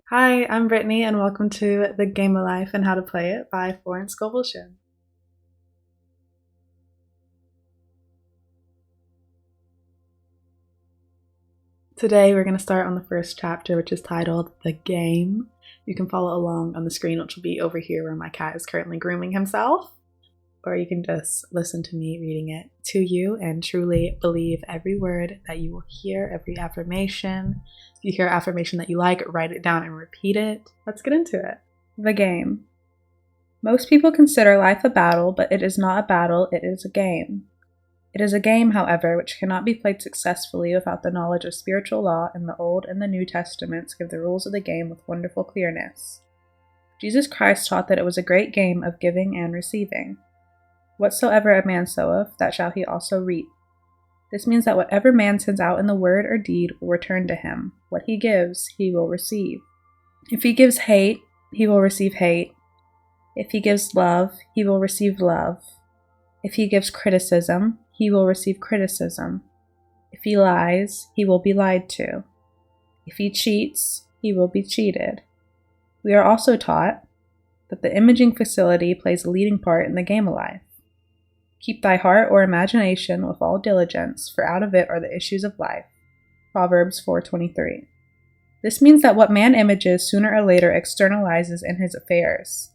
Hi, I'm Brittany, and welcome to The Game of Life and How to Play It by Florence Scovel Shinn. Today, we're going to start on the first chapter, which is titled The Game. You can follow along on the screen, which will be over here where my cat is currently grooming himself, or you can just listen to me reading it to you and truly believe every word that you will hear, every affirmation. If you hear an affirmation that you like, write it down and repeat it. Let's get into it. The game. Most people consider life a battle, but it is not a battle, it is a game. It is a game, however, which cannot be played successfully without the knowledge of spiritual law, and the Old and the New Testaments give the rules of the game with wonderful clearness. Jesus Christ taught that it was a great game of giving and receiving. Whatsoever a man soweth, that shall he also reap. This means that whatever man sends out in the word or deed will return to him. What he gives, he will receive. If he gives hate, he will receive hate. If he gives love, he will receive love. If he gives criticism, he will receive criticism. If he lies, he will be lied to. If he cheats, he will be cheated. We are also taught that the imaging facility plays a leading part in the game of life. Keep thy heart or imagination with all diligence, for out of it are the issues of life. Proverbs 4:23. This means that what man images sooner or later externalizes in his affairs.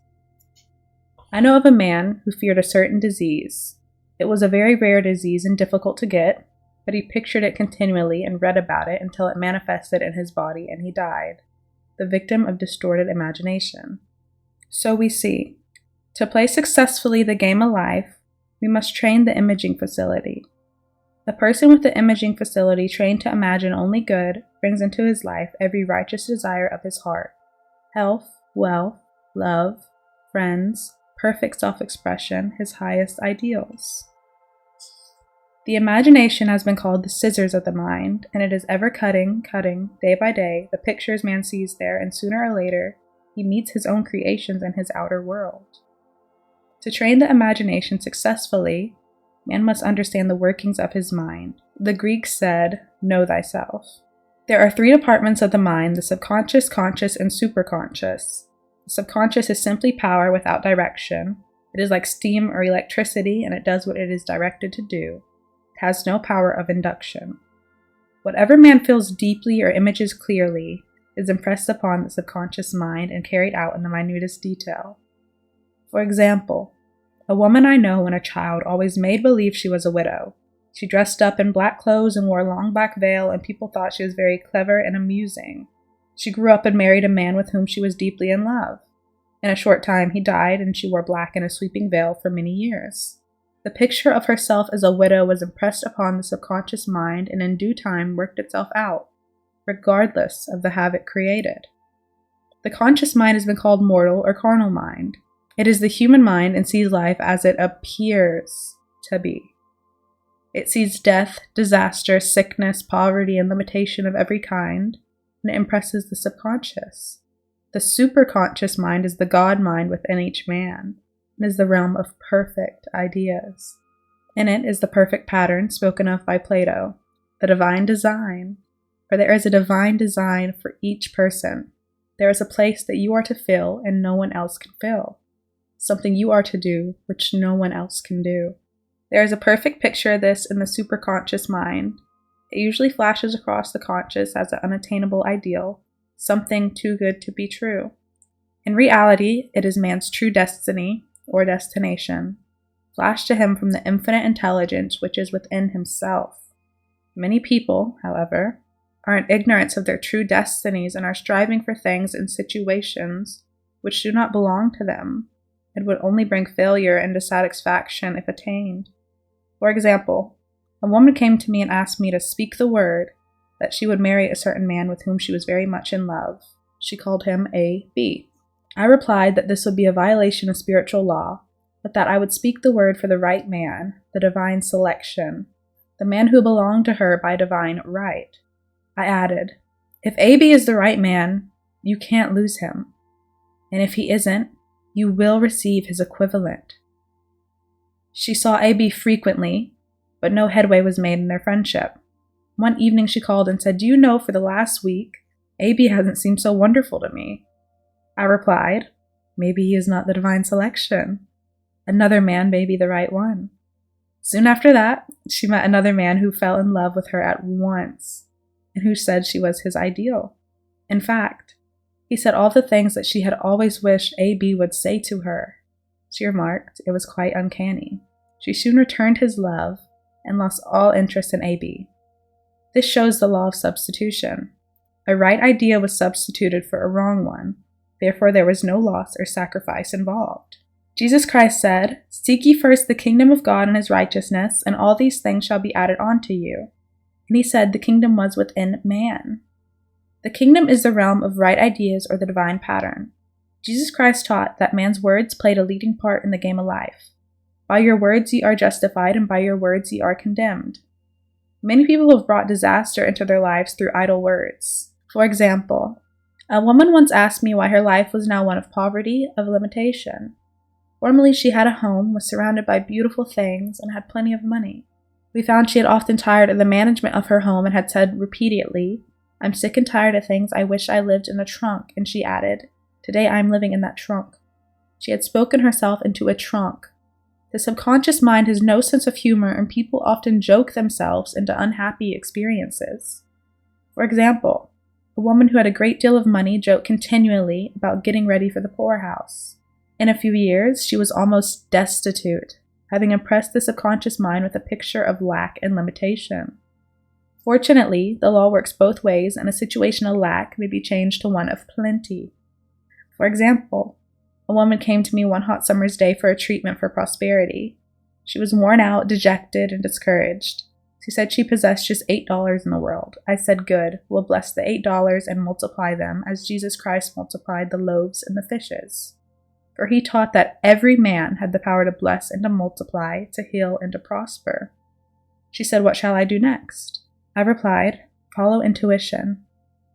I know of a man who feared a certain disease. It was a very rare disease and difficult to get, but he pictured it continually and read about it until it manifested in his body and he died, the victim of distorted imagination. So we see, to play successfully the game of life, we must train the imaging facility. The person with the imaging facility trained to imagine only good brings into his life every righteous desire of his heart: health, wealth, love, friends, perfect self-expression, his highest ideals. The imagination has been called the scissors of the mind, and it is ever cutting, day by day, the pictures man sees there, and sooner or later, he meets his own creations in his outer world. To train the imagination successfully, man must understand the workings of his mind. The Greeks said, "Know thyself." There are three departments of the mind: the subconscious, conscious, and superconscious. The subconscious is simply power without direction. It is like steam or electricity, and it does what it is directed to do. It has no power of induction. Whatever man feels deeply or images clearly is impressed upon the subconscious mind and carried out in the minutest detail. For example, a woman I know when a child always made believe she was a widow. She dressed up in black clothes and wore a long black veil, and people thought she was very clever and amusing. She grew up and married a man with whom she was deeply in love. In a short time, he died, and she wore black and a sweeping veil for many years. The picture of herself as a widow was impressed upon the subconscious mind and in due time worked itself out, regardless of the havoc created. The conscious mind has been called mortal or carnal mind. It is the human mind and sees life as it appears to be. It sees death, disaster, sickness, poverty, and limitation of every kind, and it impresses the subconscious. The superconscious mind is the God mind within each man, and is the realm of perfect ideas. In it is the perfect pattern spoken of by Plato, the divine design, for there is a divine design for each person. There is a place that you are to fill and no one else can fill. Something you are to do which no one else can do. There is a perfect picture of this in the superconscious mind. It usually flashes across the conscious as an unattainable ideal, something too good to be true. In reality, it is man's true destiny, or destination, flashed to him from the infinite intelligence which is within himself. Many people, however, are in ignorance of their true destinies and are striving for things and situations which do not belong to them. It would only bring failure and dissatisfaction if attained. For example, a woman came to me and asked me to speak the word that she would marry a certain man with whom she was very much in love. She called him A.B. I replied that this would be a violation of spiritual law, but that I would speak the word for the right man, the divine selection, the man who belonged to her by divine right. I added, if A.B. is the right man, you can't lose him. And if he isn't, you will receive his equivalent. She saw A.B. frequently, but no headway was made in their friendship. One evening she called and said, "Do you know for the last week, AB hasn't seemed so wonderful to me. I replied, maybe he is not the divine selection. Another man may be the right one. Soon after that, she met another man who fell in love with her at once and who said she was his ideal. In fact, he said all the things that she had always wished AB would say to her. She remarked it was quite uncanny. She soon returned his love and lost all interest in AB. This shows the law of substitution. A right idea was substituted for a wrong one. Therefore, there was no loss or sacrifice involved. Jesus Christ said, "Seek ye first the kingdom of God and his righteousness, and all these things shall be added on to you." And he said the kingdom was within man. The kingdom is the realm of right ideas or the divine pattern. Jesus Christ taught that man's words played a leading part in the game of life. By your words ye are justified, and by your words ye are condemned. Many people have brought disaster into their lives through idle words. For example, a woman once asked me why her life was now one of poverty, of limitation. Formerly she had a home, was surrounded by beautiful things, and had plenty of money. We found she had often tired of the management of her home and had said repeatedly, "I'm sick and tired of things. I wish I lived in a trunk." And she added, "Today I'm living in that trunk." She had spoken herself into a trunk. The subconscious mind has no sense of humor, and people often joke themselves into unhappy experiences. For example, a woman who had a great deal of money joked continually about getting ready for the poorhouse. In a few years, she was almost destitute, having impressed the subconscious mind with a picture of lack and limitation. Fortunately, the law works both ways, and a situation of lack may be changed to one of plenty. For example, a woman came to me one hot summer's day for a treatment for prosperity. She was worn out, dejected, and discouraged. She said she possessed just $8 in the world. I said, "Good, we'll bless the $8 and multiply them as Jesus Christ multiplied the loaves and the fishes." For he taught that every man had the power to bless and to multiply, to heal and to prosper. She said, "What shall I do next?" I replied, "Follow intuition.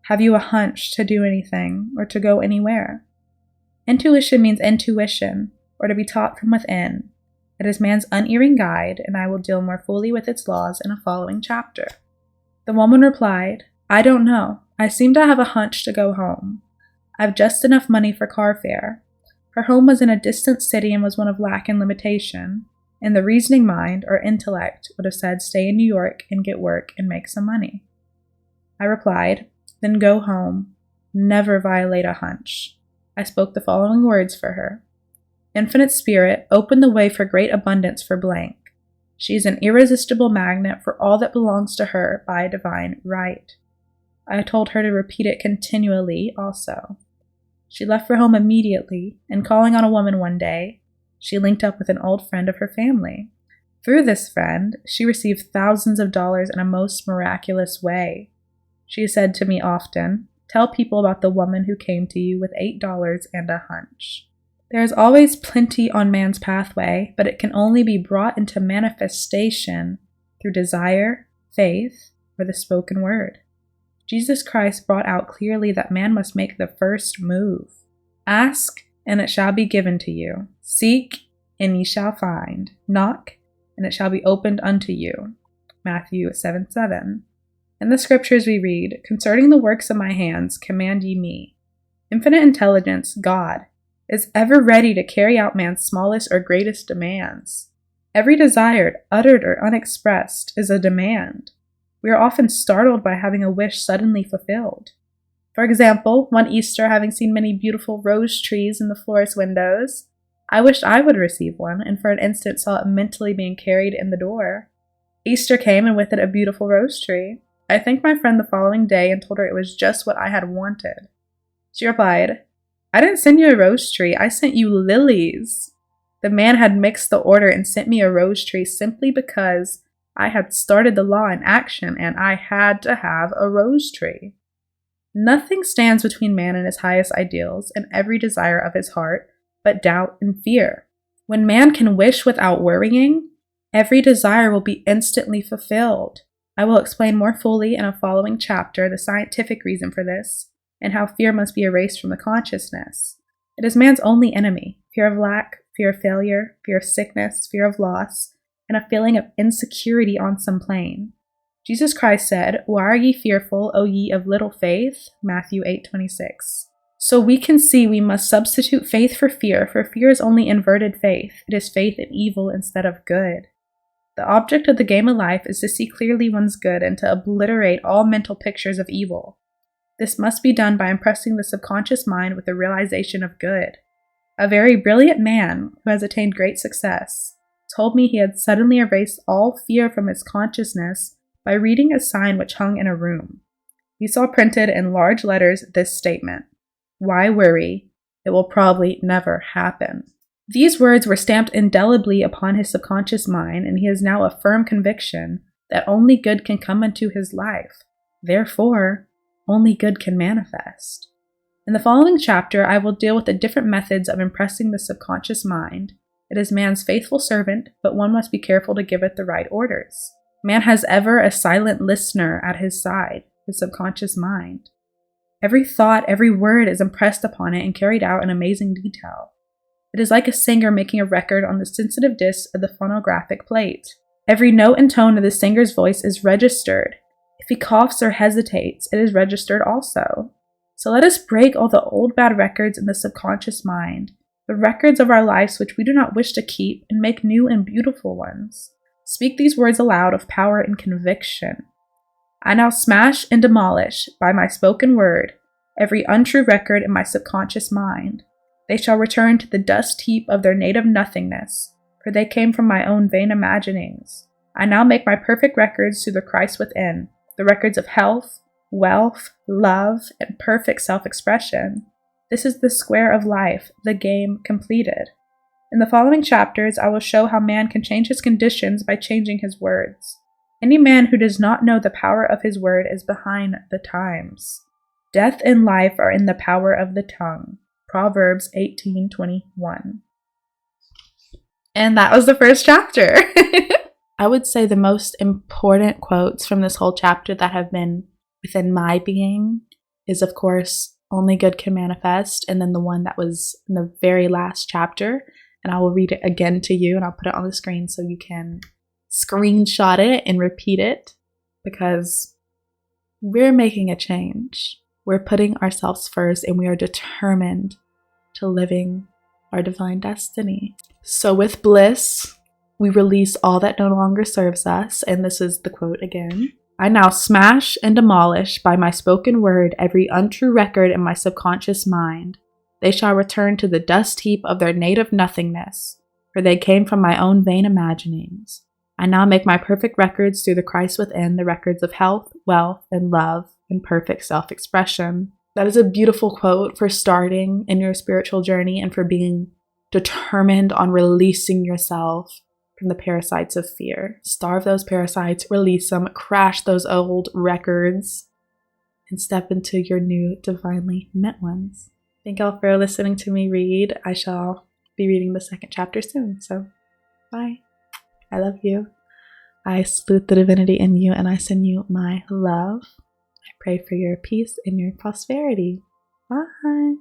Have you a hunch to do anything or to go anywhere?" Intuition means intuition, or to be taught from within. It is man's unerring guide, and I will deal more fully with its laws in a following chapter. The woman replied, "I don't know. I seem to have a hunch to go home. I've just enough money for car fare." Her home was in a distant city and was one of lack and limitation, and the reasoning mind, or intellect, would have said stay in New York and get work and make some money. I replied, "Then go home. Never violate a hunch." I spoke the following words for her. Infinite Spirit, open the way for great abundance for blank. She is an irresistible magnet for all that belongs to her by divine right. I told her to repeat it continually also. She left for home immediately, and calling on a woman one day, she linked up with an old friend of her family. Through this friend, she received thousands of dollars in a most miraculous way. She said to me often, "Tell people about the woman who came to you with $8 and a hunch." There is always plenty on man's pathway, but it can only be brought into manifestation through desire, faith, or the spoken word. Jesus Christ brought out clearly that man must make the first move. Ask, and it shall be given to you. Seek, and ye shall find. Knock, and it shall be opened unto you. Matthew 7:7. In the scriptures we read, "Concerning the works of my hands, command ye me." Infinite intelligence, God, is ever ready to carry out man's smallest or greatest demands. Every desired, uttered, or unexpressed is a demand. We are often startled by having a wish suddenly fulfilled. For example, one Easter, having seen many beautiful rose trees in the florist's windows, I wished I would receive one, and for an instant saw it mentally being carried in the door. Easter came, and with it a beautiful rose tree. I thanked my friend the following day and told her it was just what I had wanted. She replied, "I didn't send you a rose tree, I sent you lilies." The man had mixed the order and sent me a rose tree simply because I had started the law in action and I had to have a rose tree. Nothing stands between man and his highest ideals and every desire of his heart but doubt and fear. When man can wish without worrying, every desire will be instantly fulfilled. I will explain more fully in a following chapter the scientific reason for this and how fear must be erased from the consciousness. It is man's only enemy: fear of lack, fear of failure, fear of sickness, fear of loss, and a feeling of insecurity on some plane. Jesus Christ said, "Why are ye fearful, O ye of little faith?" Matthew 8:26. So we can see we must substitute faith for fear is only inverted faith. It is faith in evil instead of good. The object of the game of life is to see clearly one's good and to obliterate all mental pictures of evil. This must be done by impressing the subconscious mind with the realization of good. A very brilliant man, who has attained great success, told me he had suddenly erased all fear from his consciousness by reading a sign which hung in a room. He saw printed in large letters this statement: "Why worry? It will probably never happen." These words were stamped indelibly upon his subconscious mind, and he has now a firm conviction that only good can come into his life. Therefore, only good can manifest. In the following chapter, I will deal with the different methods of impressing the subconscious mind. It is man's faithful servant, but one must be careful to give it the right orders. Man has ever a silent listener at his side, his subconscious mind. Every thought, every word is impressed upon it and carried out in amazing detail. It is like a singer making a record on the sensitive disc of the phonographic plate. Every note and tone of the singer's voice is registered. If he coughs or hesitates, it is registered also. So let us break all the old bad records in the subconscious mind, the records of our lives which we do not wish to keep, and make new and beautiful ones. Speak these words aloud of power and conviction. I now smash and demolish, by my spoken word, every untrue record in my subconscious mind. They shall return to the dust heap of their native nothingness, for they came from my own vain imaginings. I now make my perfect records through the Christ within, the records of health, wealth, love, and perfect self-expression. This is the square of life, the game completed. In the following chapters, I will show how man can change his conditions by changing his words. Any man who does not know the power of his word is behind the times. Death and life are in the power of the tongue. Proverbs 18:21. And that was the first chapter. I would say the most important quotes from this whole chapter that have been within my being is, of course, only good can manifest, and then the one that was in the very last chapter, and I will read it again to you, and I'll put it on the screen so you can screenshot it and repeat it, because we're making a change. We're putting ourselves first, and we are determined to living our divine destiny. So with bliss, we release all that no longer serves us, and this is the quote again. I now smash and demolish by my spoken word every untrue record in my subconscious mind. They shall return to the dust heap of their native nothingness, for they came from my own vain imaginings. I now make my perfect records through the Christ within, the records of health, wealth, and love, and perfect self-expression. That is a beautiful quote for starting in your spiritual journey and for being determined on releasing yourself from the parasites of fear. Starve those parasites, release them, crash those old records, and step into your new divinely meant ones. Thank y'all for listening to me read. I shall be reading the second chapter soon, so bye. I love you. I salute the divinity in you, and I send you my love. I pray for your peace and your prosperity. Bye.